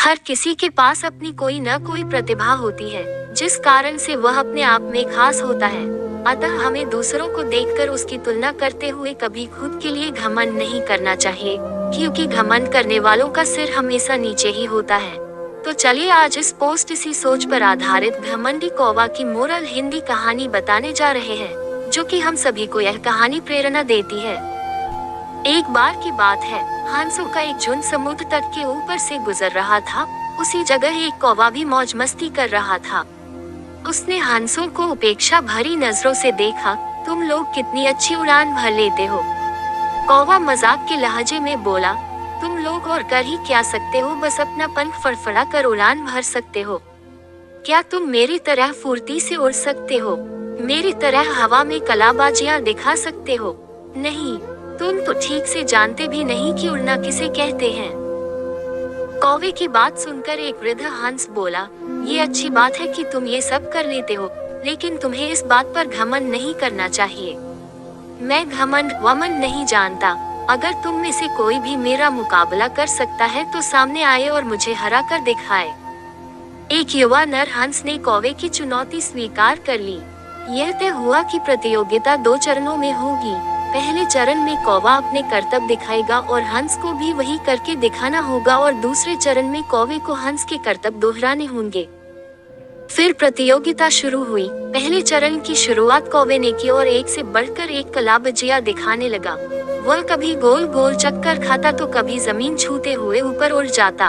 हर किसी के पास अपनी कोई न कोई प्रतिभा होती है, जिस कारण से वह अपने आप में खास होता है। अतः हमें दूसरों को देखकर उसकी तुलना करते हुए कभी खुद के लिए घमंड नहीं करना चाहिए, क्योंकि घमंड करने वालों का सिर हमेशा नीचे ही होता है। तो चलिए आज इस पोस्ट इसी सोच पर आधारित घमंडी कौवा की मोरल हिंदी कहानी बताने जा रहे हैं, जो कि हम सभी को यह कहानी प्रेरणा देती है। एक बार की बात है, हंसों का एक झुंड समुद्र तट के ऊपर से गुजर रहा था। उसी जगह एक कौवा भी मौज मस्ती कर रहा था। उसने हंसों को उपेक्षा भरी नजरों से देखा। तुम लोग कितनी अच्छी उड़ान भर लेते हो, कौवा मजाक के लहजे में बोला। तुम लोग और कर ही क्या सकते हो, बस अपना पंख फड़फड़ा कर उड़ान भर सकते हो। क्या तुम मेरी तरह फुर्ती से उड़ सकते हो, मेरी तरह हवा में कलाबाजियां दिखा सकते हो? नहीं, तुम तो ठीक से जानते भी नहीं कि उड़ना किसे कहते हैं। कौवे की बात सुनकर एक वृद्ध हंस बोला, ये अच्छी बात है कि तुम ये सब कर लेते हो, लेकिन तुम्हें इस बात पर घमंड नहीं करना चाहिए। मैं घमंड वमंड नहीं जानता। अगर तुम में से कोई भी मेरा मुकाबला कर सकता है तो सामने आए और मुझे हरा कर दिखाए। एक युवा नर हंस ने कौवे की चुनौती स्वीकार कर ली। यह तय हुआ कि प्रतियोगिता 2 चरणों में होगी। पहले चरण में कौवा अपने करतब दिखाएगा और हंस को भी वही करके दिखाना होगा, और दूसरे चरण में कौवे को हंस के करतब दोहराने होंगे। फिर प्रतियोगिता शुरू हुई। पहले चरण की शुरुआत कौवे ने की और एक से बढ़कर एक कलाबाजियां दिखाने लगा। वह कभी गोल गोल चक्कर खाता तो कभी जमीन छूते हुए ऊपर उड़ जाता।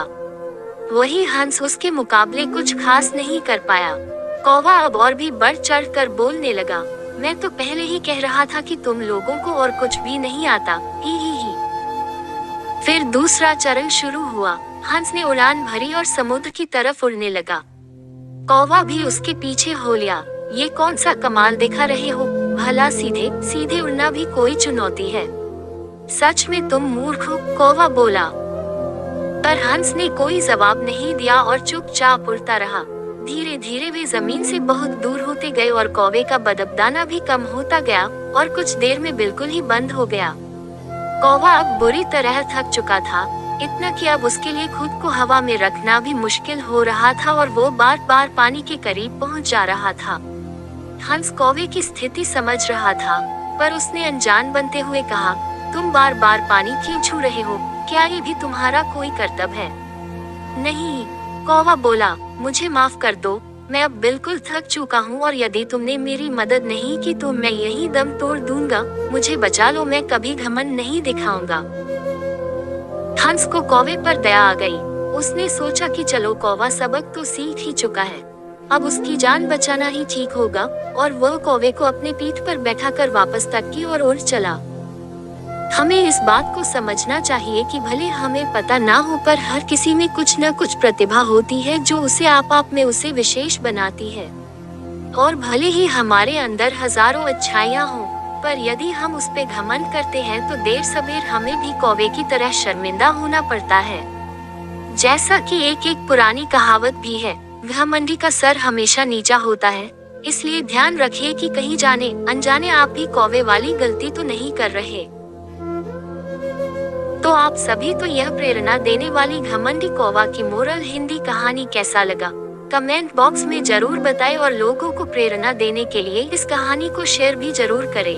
वही हंस उसके मुकाबले कुछ खास नहीं कर पाया। कौवा अब और भी बढ़ चढ़ कर बोलने लगा, मैं तो पहले ही कह रहा था कि तुम लोगों को और कुछ भी नहीं आता, ही। फिर दूसरा चरण शुरू हुआ। हंस ने उड़ान भरी और समुद्र की तरफ उड़ने लगा। कौवा भी उसके पीछे हो लिया। ये कौन सा कमाल दिखा रहे हो, भला सीधे सीधे उड़ना भी कोई चुनौती है? सच में तुम मूर्ख हो, कौवा बोला। पर हंस ने कोई जवाब नहीं दिया और चुपचाप उड़ता रहा। धीरे धीरे वे जमीन से बहुत दूर होते गए और कौवे का बदबदाना भी कम होता गया और कुछ देर में बिल्कुल ही बंद हो गया। कौवा अब बुरी तरह थक चुका था, इतना कि अब उसके लिए खुद को हवा में रखना भी मुश्किल हो रहा था और वो बार बार पानी के करीब पहुंच जा रहा था। हंस कौवे की स्थिति समझ रहा था, पर उसने अनजान बनते हुए कहा, तुम बार बार पानी क्यों छू रहे हो? क्या ये भी तुम्हारा कोई कर्तव्य है? नहीं, कौवा बोला, मुझे माफ कर दो, मैं अब बिल्कुल थक चुका हूँ और यदि तुमने मेरी मदद नहीं की तो मैं यही दम तोड़ दूंगा। मुझे बचा लो, मैं कभी घमंड नहीं दिखाऊंगा। हंस को कौवे पर दया आ गई। उसने सोचा कि चलो कौवा सबक तो सीख ही चुका है, अब उसकी जान बचाना ही ठीक होगा, और वह कौवे को अपने पीठ पर बैठाकर वापस तट की ओर उड़ चला। हमें इस बात को समझना चाहिए कि भले हमें पता ना हो, पर हर किसी में कुछ न कुछ प्रतिभा होती है जो उसे आप में उसे विशेष बनाती है। और भले ही हमारे अंदर हजारों अच्छाइयाँ हों, पर यदि हम उस पे घमंड करते हैं तो देर सबेर हमें भी कौवे की तरह शर्मिंदा होना पड़ता है। जैसा कि एक पुरानी कहावत भी है, घमंडी का सर हमेशा नीचा होता है। इसलिए ध्यान रखिए कि कहीं जाने अनजाने आप भी कौवे वाली गलती तो नहीं कर रहे। तो आप सभी को यह प्रेरणा देने वाली घमंडी कौवा की मोरल हिंदी कहानी कैसा लगा, कमेंट बॉक्स में जरूर बताएं और लोगों को प्रेरणा देने के लिए इस कहानी को शेयर भी जरूर करें।